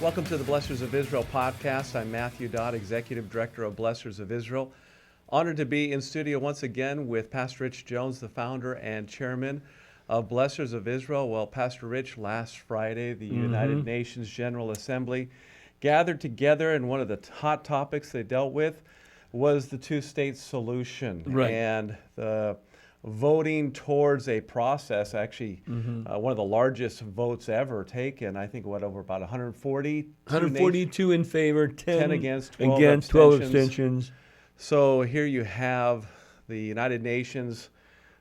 Welcome to the Blessors of Israel Podcast. I'm Matthew Dodd, Executive Director of Blessors of Israel. Honored to be in studio once again with Pastor Rich Jones, the founder and chairman of Blessors of Israel. Well, Pastor Rich, last Friday, the United Nations General Assembly gathered together, and one of the hot topics they dealt with was the two-state solution. Right. And the voting towards a process, actually one of the largest votes ever taken. I think, over about 140? 142 in favor, 10 against, 12 abstentions. So here you have the United Nations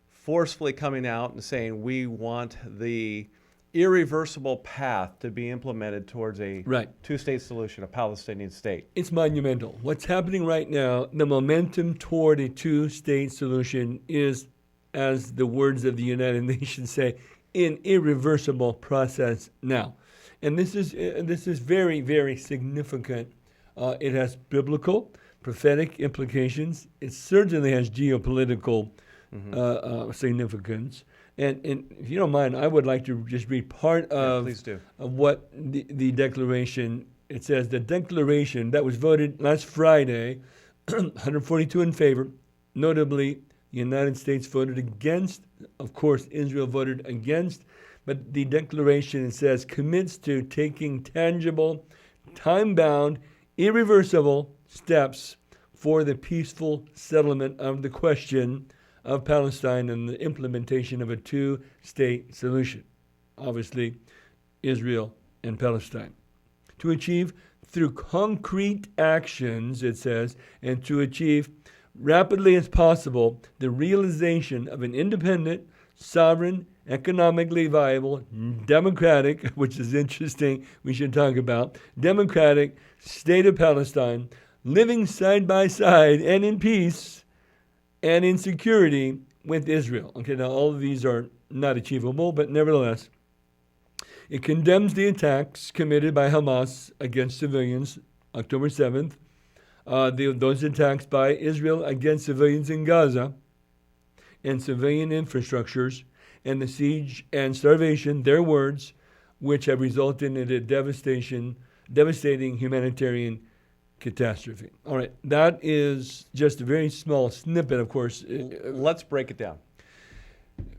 forcefully coming out and saying we want the irreversible path to be implemented towards a two-state solution, a Palestinian state. It's monumental. What's happening right now, the momentum toward a two-state solution is, as the words of the United Nations say, an irreversible process now. And this is very, very significant. It has biblical, prophetic implications. It certainly has geopolitical significance. And if you don't mind, I would like to just read part of what the declaration, it says, the declaration that was voted last Friday, 142 in favor, notably the United States voted against, of course Israel voted against, but the declaration, it says, commits to taking tangible, time-bound, irreversible steps for the peaceful settlement of the question of Palestine and the implementation of a two-state solution. Obviously, Israel and Palestine. To achieve through concrete actions, it says, and to achieve rapidly as possible the realization of an independent, sovereign, economically viable, democratic, which is interesting, we should talk about, democratic state of Palestine, living side by side and in peace and in security with Israel. Okay, now all of these are not achievable, but nevertheless, it condemns the attacks committed by Hamas against civilians October 7th, those attacks by Israel against civilians in Gaza and civilian infrastructures, and the siege and starvation, their words, which have resulted in a devastating humanitarian catastrophe. All right, that is just a very small snippet, of course. Let's break it down.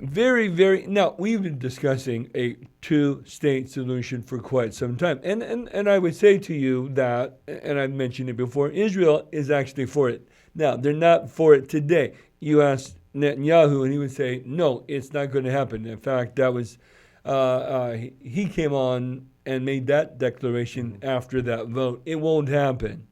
Now, we've been discussing a two-state solution for quite some time. And I would say to you that, and I've mentioned it before, Israel is actually for it. Now, they're not for it today. You ask Netanyahu, and he would say, no, it's not going to happen. In fact, that was, he came on and made that declaration after that vote. It won't happen.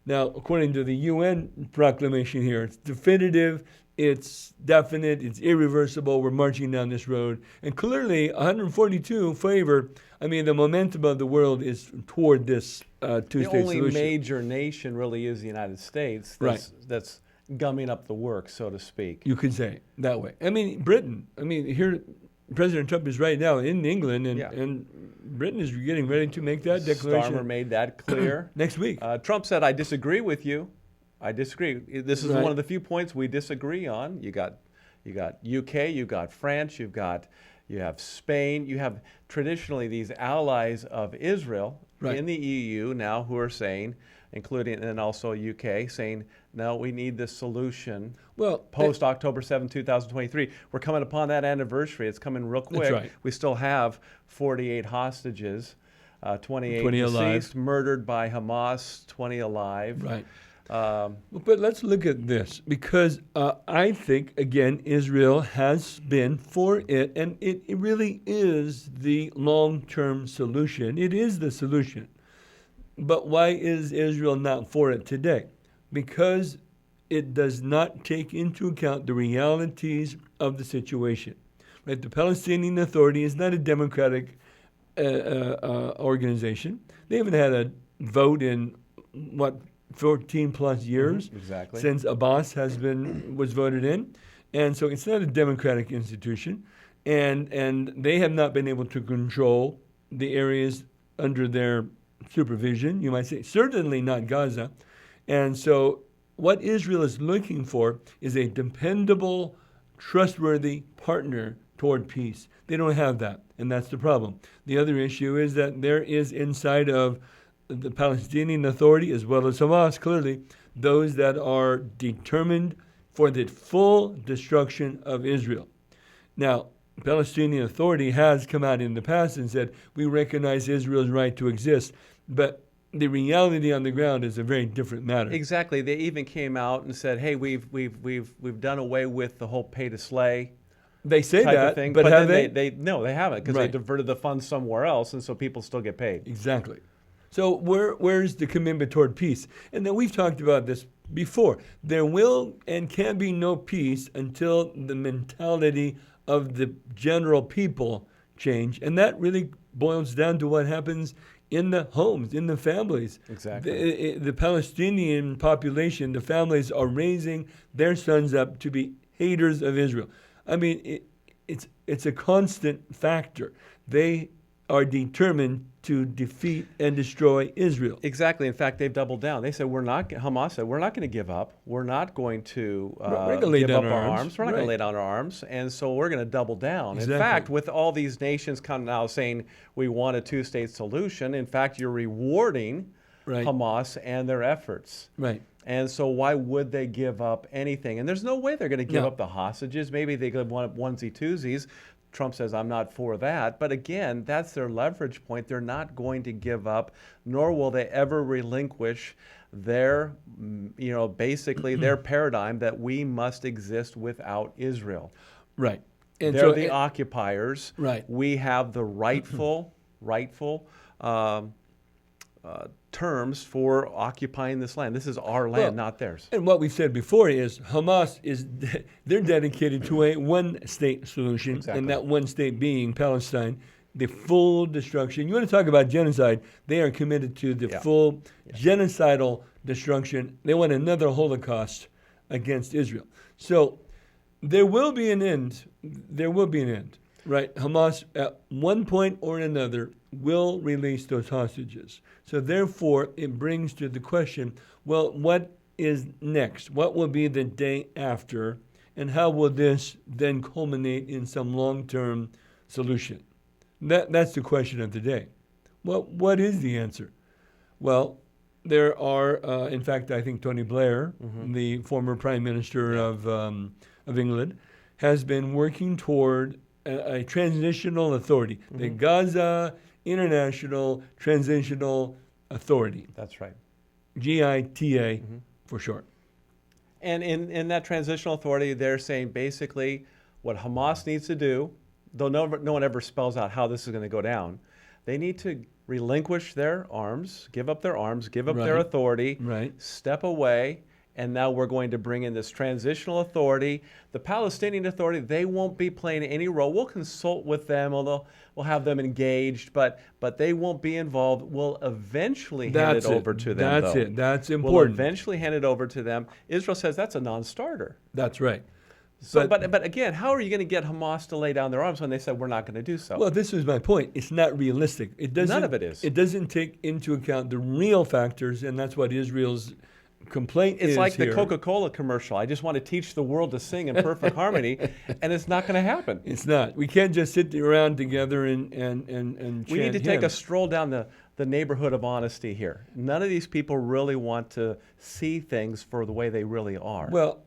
Now, according to the UN proclamation here, it's definitive, it's definite, it's irreversible, we're marching down this road. And clearly, 142 favor, I mean, the momentum of the world is toward this two-state solution. The only major nation really is the United States that's gumming up the work, so to speak. You could say that way. I mean, Britain, here President Trump is right now in England, and Britain is getting ready to make that declaration. Starmer made that clear. Next week. Trump said, I disagree with you. I disagree. This is one of the few points we disagree on. You got UK, you got France, you have Spain, you have traditionally these allies of Israel in the EU now who are saying, including and also UK, saying, no, we need this solution post October 7, 2023. We're coming upon that anniversary. It's coming real quick. That's right. We still have 48 hostages, 28 20 deceased, alive. Murdered by Hamas, 20 alive. Right. But let's look at this, because I think, again, Israel has been for it, and it really is the long-term solution. It is the solution. But why is Israel not for it today? Because it does not take into account the realities of the situation. Right? The Palestinian Authority is not a democratic organization. They haven't had a vote in, 14 plus years since Abbas was voted in. And so it's not a democratic institution. And they have not been able to control the areas under their supervision, you might say, certainly not Gaza. And so what Israel is looking for is a dependable, trustworthy partner toward peace. They don't have that, and that's the problem. The other issue is that there is inside of the Palestinian Authority, as well as Hamas, clearly, those that are determined for the full destruction of Israel. Now, the Palestinian Authority has come out in the past and said, we recognize Israel's right to exist, but the reality on the ground is a very different matter. Exactly. They even came out and said, hey, we've done away with the whole pay to slay. They say that, thing. But have they? No, they haven't, because they diverted the funds somewhere else, and so people still get paid. Exactly. So where's the commitment toward peace? And then we've talked about this before. There will and can be no peace until the mentality of the general people change. And that really boils down to what happens in the homes, in the families. Exactly. The Palestinian population, the families are raising their sons up to be haters of Israel. I mean, it's a constant factor. They are determined to defeat and destroy Israel. Exactly. In fact, they've doubled down. They said, Hamas said, we're not going to give up. We're not going to give up our arms. We're not going to lay down our arms. And so we're going to double down. Exactly. In fact, with all these nations kind of now saying we want a two-state solution, in fact, you're rewarding Hamas and their efforts. Right. And so why would they give up anything? And there's no way they're going to give up the hostages. Maybe they could want onesie-twosies. Trump says, I'm not for that. But again, that's their leverage point. They're not going to give up, nor will they ever relinquish their, basically their paradigm that we must exist without Israel. Right. And they're the occupiers. Right. We have the rightful terms for occupying this land. This is our land, not theirs. And what we've said before is Hamas they're dedicated to a one-state solution, exactly. And that one state being Palestine, the full destruction. You want to talk about genocide? They are committed to the full genocidal destruction. They want another Holocaust against Israel. So there will be an end. There will be an end, right? Hamas, at one point or another, will release those hostages. So therefore, it brings to the question, well, what is next? What will be the day after? And how will this then culminate in some long-term solution? That's the question of the day. Well, what is the answer? Well, there are, in fact, I think Tony Blair, the former Prime Minister of England, has been working toward a transitional authority, the Gaza International Transitional Authority. That's right. GITA for short. And in that transitional authority, they're saying basically what Hamas needs to do, though no one ever spells out how this is going to go down, they need to relinquish their arms, give up their authority, step away, and now we're going to bring in this transitional authority. The Palestinian Authority, they won't be playing any role. We'll consult with them, although we'll have them engaged, but they won't be involved. We'll eventually hand it over to them, That's it. That's important. We'll eventually hand it over to them. Israel says that's a non-starter. That's right. So, but again, how are you going to get Hamas to lay down their arms when they said we're not going to do so? Well, this is my point. It's not realistic. None of it is. It doesn't take into account the real factors, and that's what Israel's complaint is. It's like here. the Coca-Cola commercial. I just want to teach the world to sing in perfect harmony, and it's not going to happen. It's not. We can't just sit around together and we need to take a stroll down the neighborhood of honesty here. None of these people really want to see things for the way they really are. Well,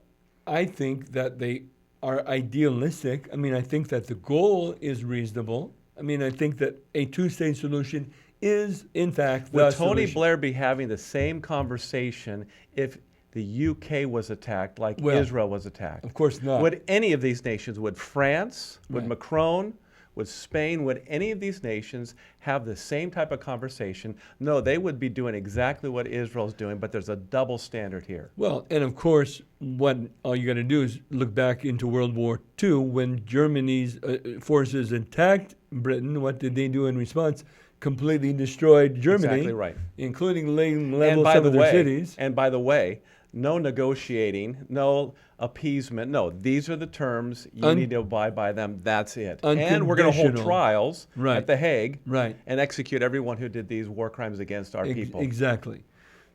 I think that they are idealistic. I mean, I think that the goal is reasonable. I mean, I think that a two-state solution is, in fact, would Tony Blair be having the same conversation if the UK was attacked like Israel was attacked? Of course not. Would any of these nations, would France, would Macron, would Spain, would any of these nations have the same type of conversation? No, they would be doing exactly what Israel's doing, but there's a double standard here. Well, and of course, all you got to do is look back into World War II when Germany's forces attacked Britain. What did they do in response? Completely destroyed Germany, exactly right, including laying level some of their cities. And by the way, no negotiating, no appeasement. No, these are the terms. You need to abide by them. That's it. And we're going to hold trials at The Hague and execute everyone who did these war crimes against our people. Exactly.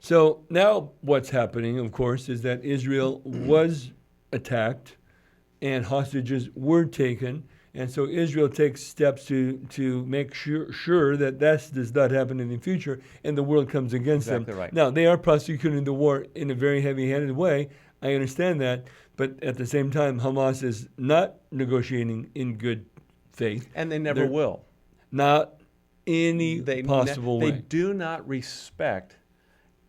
So now what's happening, of course, is that Israel was attacked and hostages were taken. And so Israel takes steps to make sure that does not happen in the future, and the world comes against them. Right. Now, they are prosecuting the war in a very heavy-handed way. I understand that. But at the same time, Hamas is not negotiating in good faith. And they never will. Not any possible way. They do not respect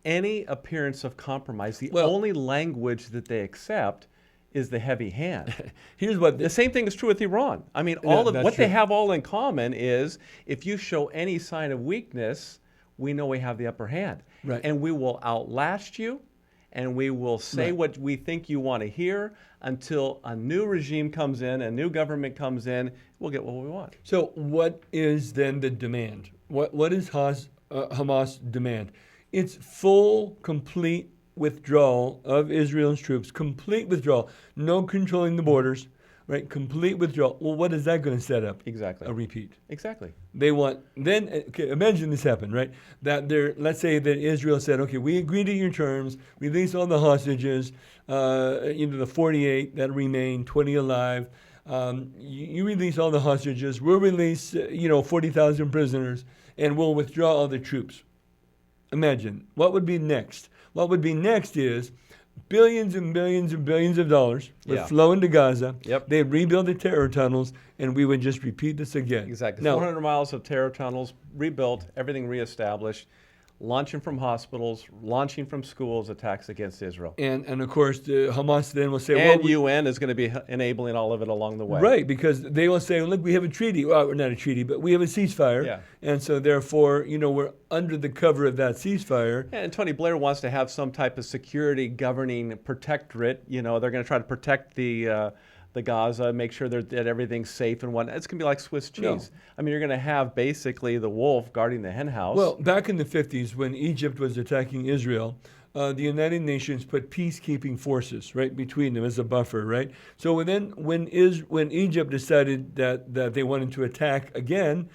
any appearance of compromise. The only language that they accept is the heavy hand. Here's what the same thing is true with Iran. I mean, they have all in common is if you show any sign of weakness, we know we have the upper hand. Right. And we will outlast you, and we will say what we think you want to hear until a new regime comes in, a new government comes in, we'll get what we want. So what is then the demand? What is Hamas demand? It's full, complete withdrawal of Israel's troops, complete withdrawal, no controlling the borders, right? Complete withdrawal. Well, what is that going to set up? Exactly. A repeat. Exactly. They want, imagine this happened, right? Let's say that Israel said, okay, we agree to your terms, release all the hostages, the 48 that remain, 20 alive. You release all the hostages, we'll release, 40,000 prisoners, and we'll withdraw all the troops. Imagine, what would be next? What would be next is billions and billions and billions of dollars would flow into Gaza. Yep. They'd rebuild the terror tunnels, and we would just repeat this again. Exactly. Now, 400 miles of terror tunnels, rebuilt, everything reestablished, launching from hospitals, launching from schools, attacks against Israel. And of course, Hamas then will say, and UN is going to be enabling all of it along the way. Right, because they will say, look, we have a treaty. Well, not a treaty, but we have a ceasefire. Yeah. And so therefore, we're under the cover of that ceasefire. And Tony Blair wants to have some type of security governing protectorate. They're going to try to protect the Gaza, make sure that everything's safe and whatnot. It's going to be like Swiss cheese. No. I mean, you're going to have basically the wolf guarding the hen house. Well, back in the 50s when Egypt was attacking Israel, the United Nations put peacekeeping forces right between them as a buffer, right? So then when Egypt decided that they wanted to attack again,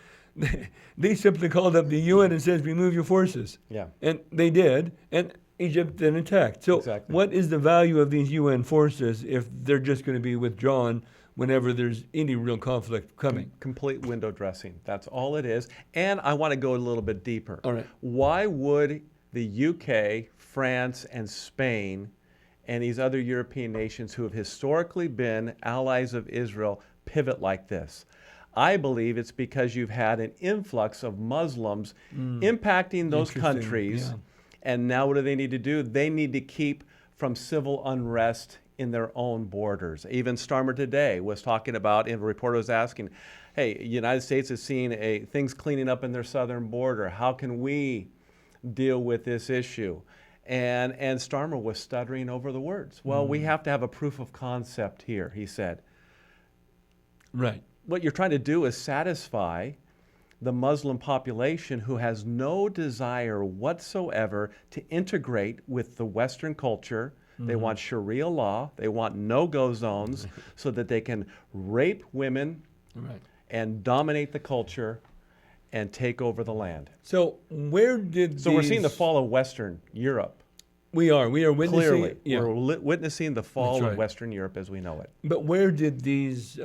they simply called up the UN and said, remove your forces. Yeah. And they did. And Egypt then attacked. So what is the value of these UN forces if they're just going to be withdrawn whenever there's any real conflict coming? Complete window dressing. That's all it is. And I want to go a little bit deeper. All right. Why would the UK, France, and Spain and these other European nations who have historically been allies of Israel pivot like this? I believe it's because you've had an influx of Muslims impacting those countries. Yeah. And now what do they need to do? They need to keep from civil unrest in their own borders. Even Starmer today was talking about, and a reporter was asking, hey, the United States is seeing things cleaning up in their southern border. How can we deal with this issue? And Starmer was stuttering over the words. Well, we have to have a proof of concept here, he said. Right. What you're trying to do is satisfy the Muslim population who has no desire whatsoever to integrate with the Western culture. They want Sharia law. They want no-go zones so that they can rape women and dominate the culture and take over the land. So we're seeing the fall of Western Europe. We are witnessing. Clearly, we're witnessing the fall of Western Europe as we know it. But where did these...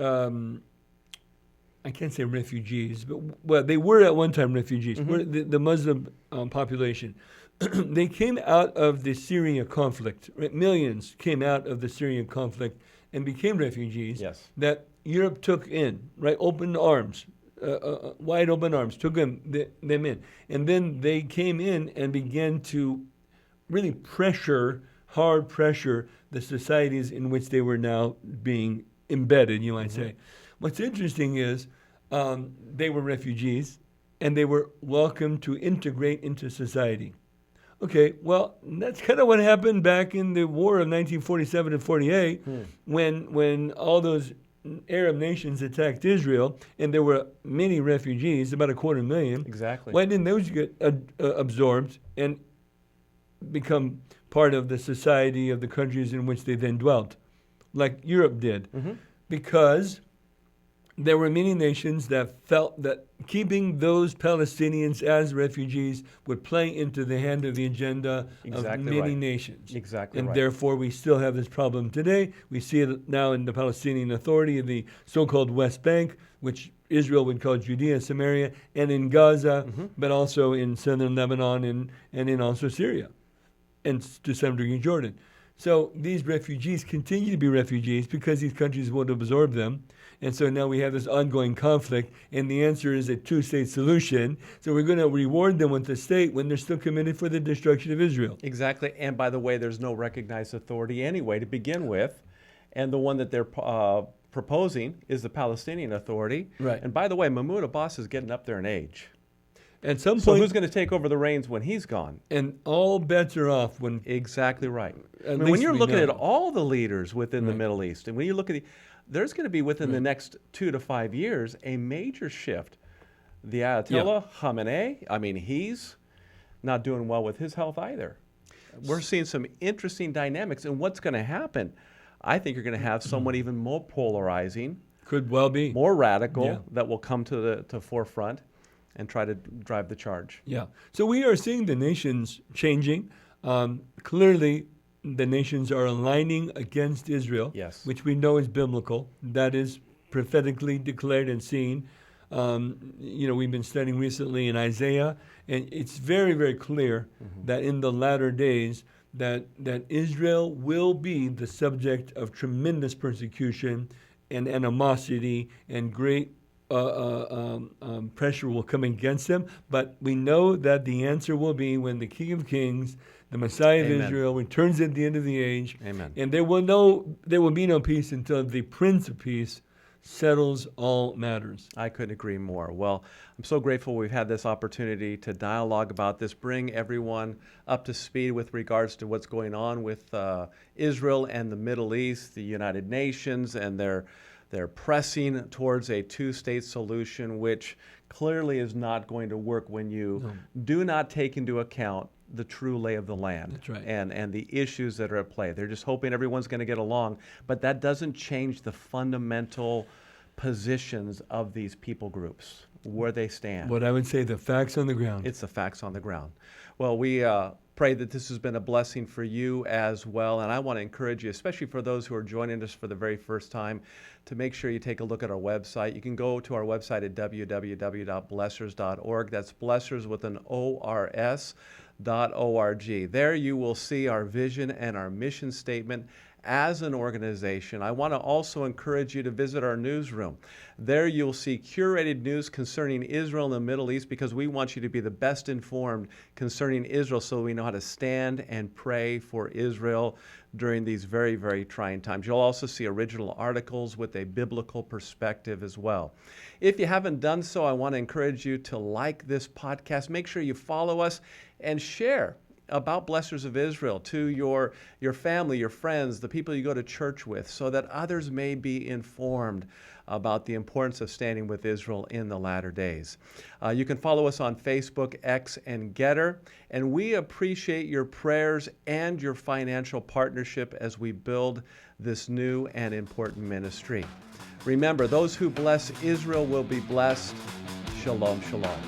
I can't say refugees, but they were at one time refugees. The Muslim population. They came out of the Syrian conflict. Right? Millions came out of the Syrian conflict and became refugees. Yes. That Europe took in, right? Open arms, wide open arms, took them in. And then they came in and began to really hard pressure the societies in which they were now being embedded, you might say. What's interesting is they were refugees, and they were welcome to integrate into society. Okay, well, that's kind of what happened back in the war of 1947 and 48, when all those Arab nations attacked Israel, and there were many refugees, about 250,000. Exactly. Why didn't those get absorbed and become part of the society of the countries in which they then dwelt, like Europe did? Because there were many nations that felt that keeping those Palestinians as refugees would play into the hand of the agenda of many nations. Exactly and right. Therefore, we still have this problem today. We see it now in the Palestinian Authority in the so-called West Bank, which Israel would call Judea and Samaria, and in Gaza, but also in southern Lebanon and in also Syria, and to some degree Jordan. So these refugees continue to be refugees because these countries won't absorb them. And so now we have this ongoing conflict, and the answer is a two-state solution. So we're going to reward them with the state when they're still committed for the destruction of Israel. Exactly. And by the way, there's no recognized authority anyway to begin with. And the one that they're proposing is the Palestinian Authority. Right. And by the way, Mahmoud Abbas is getting up there in age. At some point, so who's going to take over the reins when he's gone? And all bets are off when... Exactly right. When you're looking at all the leaders within the Middle East, and when you look at there's going to be within the next 2 to 5 years a major shift. The Ayatollah Khamenei, I mean, he's not doing well with his health either. We're seeing some interesting dynamics. And what's going to happen? I think you're going to have someone even more polarizing. Could well be. More radical that will come to the forefront and try to drive the charge. Yeah. So we are seeing the nations changing. Clearly, the nations are aligning against Israel, which we know is biblical. That is prophetically declared and seen. We've been studying recently in Isaiah, and it's very, very clear that in the latter days that Israel will be the subject of tremendous persecution and animosity, and great pressure will come against them. But we know that the answer will be when the King of Kings, the Messiah of Israel, returns at the end of the age. Amen. And there will be no peace until the Prince of Peace settles all matters. I couldn't agree more. Well, I'm so grateful we've had this opportunity to dialogue about this, bring everyone up to speed with regards to what's going on with Israel and the Middle East, the United Nations, and they're pressing towards a two-state solution, which clearly is not going to work when you do not take into account the true lay of the land. That's right. and the issues that are at play. They're just hoping everyone's going to get along, but that doesn't change the fundamental positions of these people groups, where they stand. What I would say, the facts on the ground. It's the facts on the ground. Well, we pray that this has been a blessing for you as well, and I want to encourage you, especially for those who are joining us for the very first time, to make sure you take a look at our website. You can go to our website at www.blessors.org. That's Blessors with an O-R-S. .org. There you will see our vision and our mission statement as an organization. I want to also encourage you to visit our newsroom. There you'll see curated news concerning Israel and the Middle East, because we want you to be the best informed concerning Israel, so we know how to stand and pray for Israel during these very, very trying times. You'll also see original articles with a biblical perspective as well. If you haven't done so, I want to encourage you to like this podcast. Make sure you follow us and share about Blessors of Israel to your family, your friends, the people you go to church with, so that others may be informed about the importance of standing with Israel in the latter days. You can follow us on Facebook, X, and Getter, and we appreciate your prayers and your financial partnership as we build this new and important ministry. Remember, those who bless Israel will be blessed. Shalom, shalom.